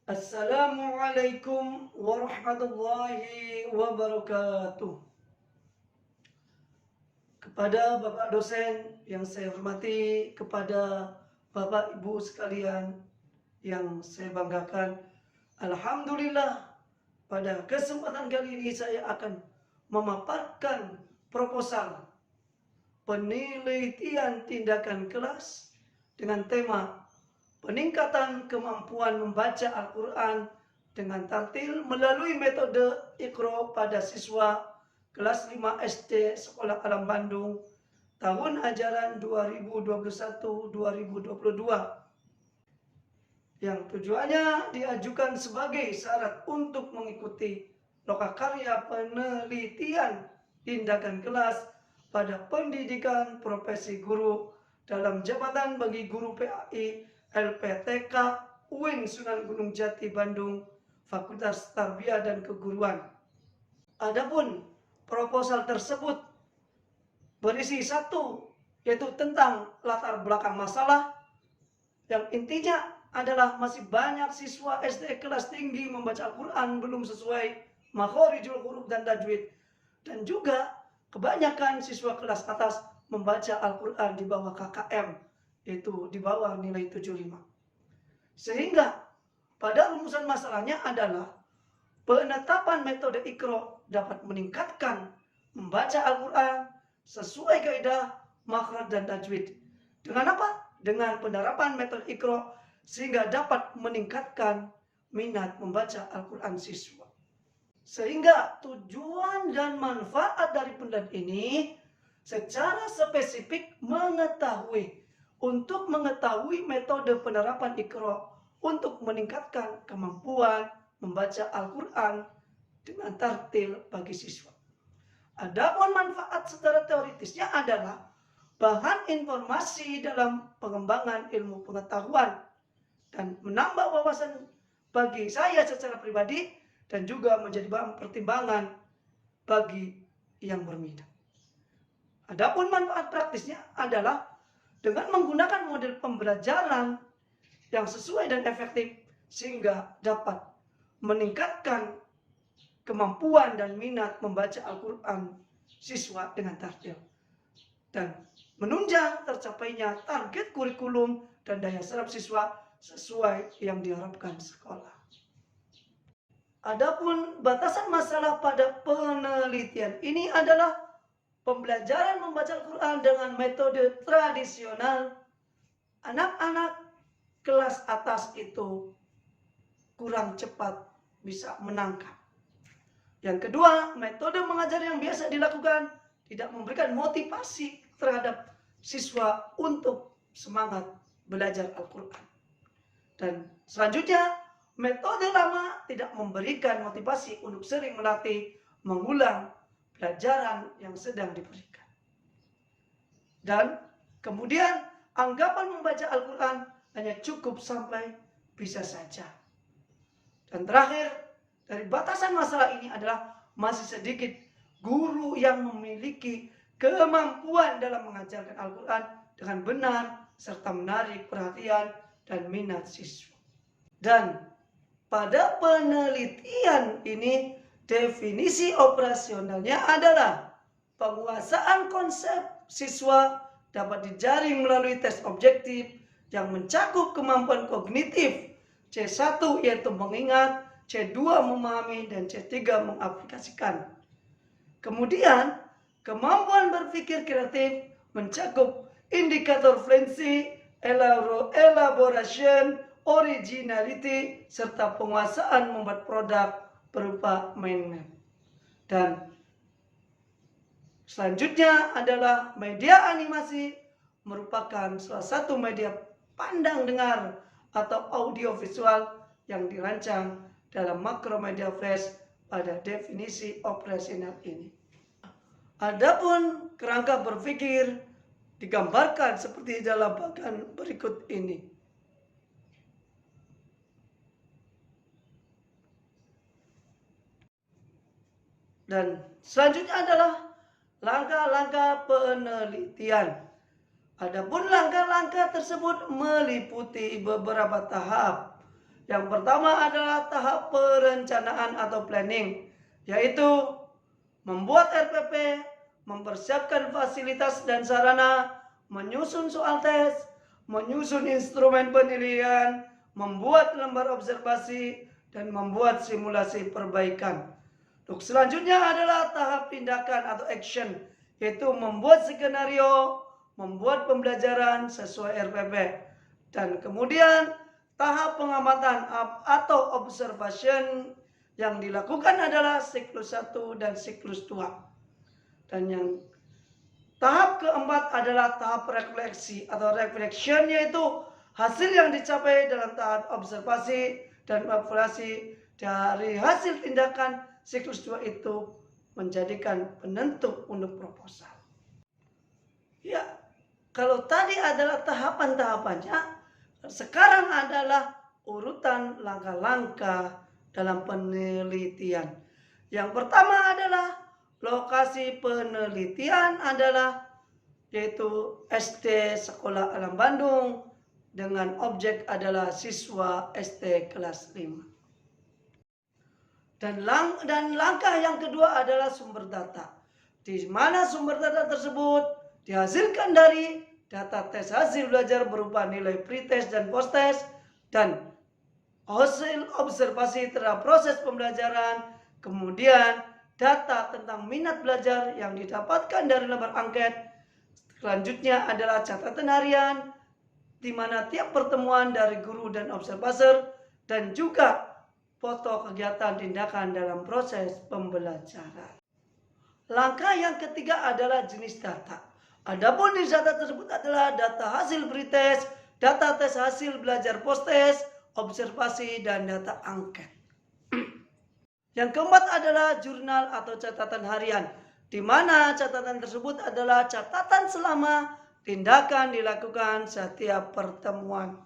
Assalamualaikum warahmatullahi wabarakatuh. Kepada Bapak dosen yang saya hormati, kepada Bapak Ibu sekalian yang saya banggakan, alhamdulillah pada kesempatan kali ini saya akan memaparkan proposal penelitian tindakan kelas dengan tema peningkatan kemampuan membaca Al-Quran dengan tartil melalui metode Iqra pada siswa kelas 5 SD Sekolah Alam Bandung tahun ajaran 2021-2022 yang tujuannya diajukan sebagai syarat untuk mengikuti lokakarya penelitian tindakan kelas pada pendidikan profesi guru dalam jabatan bagi guru PAI LPTK UIN Sunan Gunung Jati Bandung Fakultas Tarbiyah dan Keguruan. Adapun proposal tersebut berisi satu, yaitu tentang latar belakang masalah yang intinya adalah masih banyak siswa SD kelas tinggi membaca Al-Quran belum sesuai makhorijul huruf dan tajwid, dan juga kebanyakan siswa kelas atas membaca Al-Quran di bawah KKM, yaitu di bawah nilai 75. Sehingga pada rumusan masalahnya adalah penetapan metode Iqra dapat meningkatkan membaca Al-Quran sesuai kaidah makhraj dan tajwid. Dengan apa? Dengan penerapan metode Iqra sehingga dapat meningkatkan minat membaca Al-Quran siswa. Sehingga tujuan dan manfaat dari penelitian ini secara spesifik untuk mengetahui metode penerapan Iqra untuk meningkatkan kemampuan membaca Al-Quran dengan tartil bagi siswa. Adapun manfaat secara teoritisnya adalah bahan informasi dalam pengembangan ilmu pengetahuan dan menambah wawasan bagi saya secara pribadi dan juga menjadi bahan pertimbangan bagi yang berminat. Adapun manfaat praktisnya adalah dengan menggunakan model pembelajaran yang sesuai dan efektif sehingga dapat meningkatkan kemampuan dan minat membaca Al-Quran siswa dengan tartil dan menunjang tercapainya target kurikulum dan daya serap siswa sesuai yang diharapkan sekolah. Adapun batasan masalah pada penelitian ini adalah pembelajaran membaca Al-Quran dengan metode tradisional. Anak-anak kelas atas itu kurang cepat bisa menangkap. Yang kedua, metode mengajar yang biasa dilakukan tidak memberikan motivasi terhadap siswa untuk semangat belajar Al-Quran. Dan selanjutnya, metode lama tidak memberikan motivasi untuk sering melatih mengulang pelajaran yang sedang diberikan. Dan kemudian anggapan membaca Al-Quran hanya cukup sampai bisa saja. Dan terakhir, dari batasan masalah ini adalah masih sedikit guru yang memiliki kemampuan dalam mengajarkan Al-Quran dengan benar serta menarik perhatian dan minat siswa. Dan pada penelitian ini definisi operasionalnya adalah penguasaan konsep siswa dapat dijaring melalui tes objektif yang mencakup kemampuan kognitif C1 yaitu mengingat, C2 memahami, dan C3 mengaplikasikan. Kemudian kemampuan berpikir kreatif mencakup indikator fluency, elaboration, originality, serta penguasaan membuat produk berupa mind map. Dan selanjutnya adalah media animasi, merupakan salah satu media pandang dengar atau audio visual yang dirancang dalam Macromedia Flash pada definisi operasional ini. Adapun kerangka berpikir digambarkan seperti dalam bagian berikut ini. Dan selanjutnya adalah langkah-langkah penelitian. Adapun langkah-langkah tersebut meliputi beberapa tahap. Yang pertama adalah tahap perencanaan atau planning, yaitu membuat RPP, mempersiapkan fasilitas dan sarana, menyusun soal tes, menyusun instrumen penilaian, membuat lembar observasi, dan membuat simulasi perbaikan. Untuk selanjutnya adalah tahap tindakan atau action, yaitu membuat skenario, membuat pembelajaran sesuai RPP. Dan kemudian tahap pengamatan atau observation yang dilakukan adalah siklus 1 dan siklus 2. Dan yang tahap keempat adalah tahap refleksi atau reflection, yaitu hasil yang dicapai dalam tahap observasi dan evaluasi dari hasil tindakan siklus 2 itu menjadikan penentu untuk proposal. Ya, kalau tadi adalah tahapan-tahapannya, sekarang adalah urutan langkah-langkah dalam penelitian. Yang pertama adalah lokasi penelitian adalah yaitu SD Sekolah Alam Bandung dengan objek adalah siswa SD kelas 5. Dan langkah yang kedua adalah sumber data, di mana sumber data tersebut dihasilkan dari data tes hasil belajar berupa nilai pretest dan posttest, dan hasil observasi terhadap proses pembelajaran, kemudian data tentang minat belajar yang didapatkan dari lembar angket. Selanjutnya adalah catatan harian, di mana tiap pertemuan dari guru dan observator, dan juga foto kegiatan tindakan dalam proses pembelajaran. Langkah yang ketiga adalah jenis data. Adapun jenis data tersebut adalah data hasil pretest, data tes hasil belajar post-test, observasi, dan data angket. Yang keempat adalah jurnal atau catatan harian, di mana catatan tersebut adalah catatan selama tindakan dilakukan setiap pertemuan.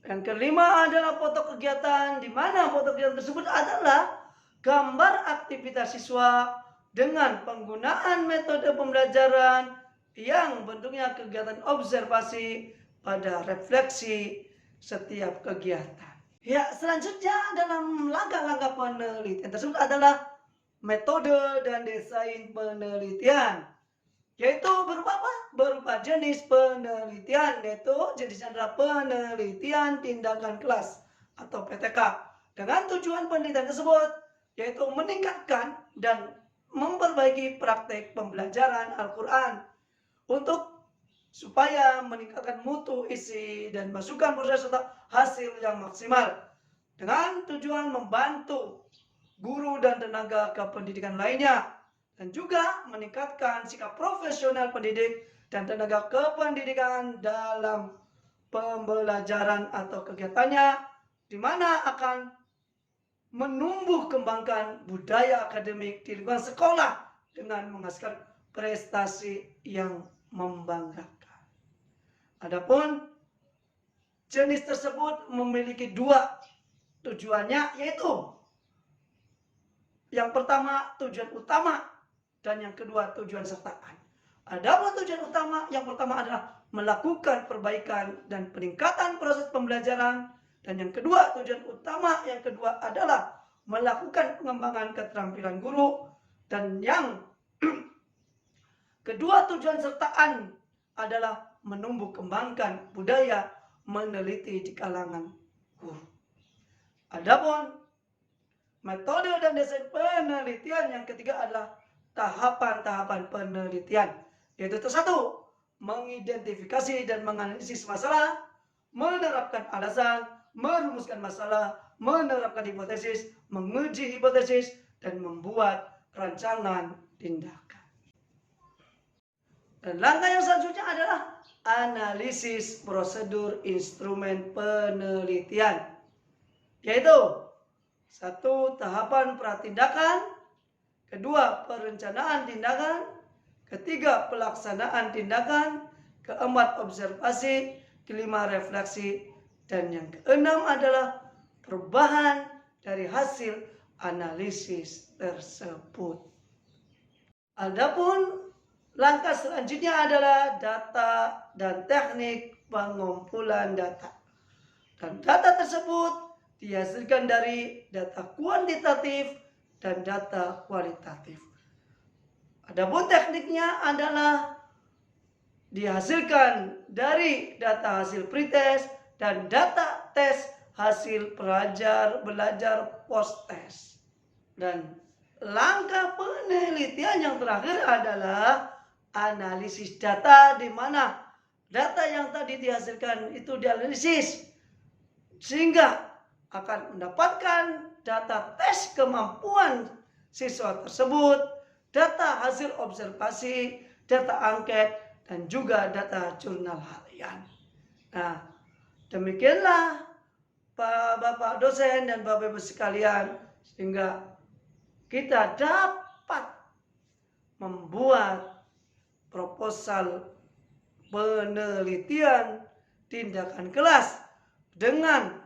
Yang kelima adalah foto kegiatan, di mana foto kegiatan tersebut adalah gambar aktivitas siswa dengan penggunaan metode pembelajaran yang bentuknya kegiatan observasi pada refleksi setiap kegiatan. Ya, selanjutnya dalam langkah-langkah penelitian tersebut adalah metode dan desain penelitian, yaitu berupa jenis penelitian, yaitu jenisnya adalah penelitian tindakan kelas atau PTK. Dengan tujuan penelitian tersebut yaitu meningkatkan dan memperbaiki praktek pembelajaran Al-Quran untuk supaya meningkatkan mutu isi dan masukan proses serta hasil yang maksimal, dengan tujuan membantu guru dan tenaga kependidikan lainnya, dan juga meningkatkan sikap profesional pendidik dan tenaga kependidikan dalam pembelajaran atau kegiatannya, di mana akan menumbuh kembangkan budaya akademik di lingkungan sekolah dengan menghasilkan prestasi yang membanggakan. Adapun jenis tersebut memiliki dua tujuannya, yaitu yang pertama tujuan utama dan yang kedua tujuan sertaan. Adapun tujuan utama yang pertama adalah melakukan perbaikan dan peningkatan proses pembelajaran, dan yang kedua tujuan utama yang kedua adalah melakukan pengembangan keterampilan guru, dan yang kedua tujuan sertaan adalah menumbuh kembangkan budaya meneliti di kalangan guru. Adapun metode dan desain penelitian yang ketiga adalah tahapan-tahapan penelitian, yaitu satu, mengidentifikasi dan menganalisis masalah, menerapkan alasan, merumuskan masalah, menerapkan hipotesis, menguji hipotesis, dan membuat rancangan tindakan. Dan langkah yang selanjutnya adalah analisis prosedur instrumen penelitian, yaitu satu, tahapan pratindakan, kedua, perencanaan tindakan, ketiga, pelaksanaan tindakan, keempat, observasi, kelima, refleksi, dan yang keenam adalah perubahan dari hasil analisis tersebut. Adapun langkah selanjutnya adalah data dan teknik pengumpulan data. Dan data tersebut dihasilkan dari data kuantitatif dan data kualitatif. Adapun tekniknya adalah dihasilkan dari data hasil pretest dan data tes hasil belajar post test. Dan langkah penelitian yang terakhir adalah analisis data, di mana data yang tadi dihasilkan itu dianalisis sehingga akan mendapatkan data tes kemampuan siswa tersebut, data hasil observasi, data angket, dan juga data jurnal harian. Nah, demikianlah Bapak dosen dan Bapak Ibu sekalian, sehingga kita dapat membuat proposal penelitian tindakan kelas dengan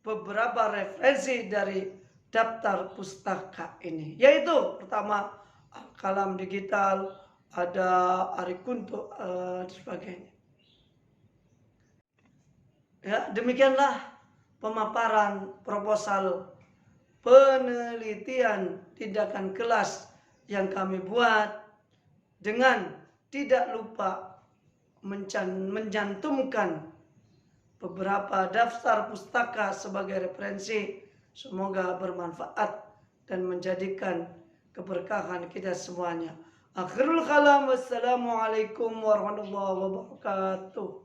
beberapa referensi dari daftar pustaka ini, yaitu pertama Al-Qalam Digital, ada Arikunto, dan sebagainya. Ya, demikianlah pemaparan proposal penelitian tindakan kelas yang kami buat, dengan tidak lupa mencantumkan beberapa daftar pustaka sebagai referensi. Semoga bermanfaat dan menjadikan keberkahan kita semuanya. Akhirul kalam, wassalamualaikum warahmatullahi wabarakatuh.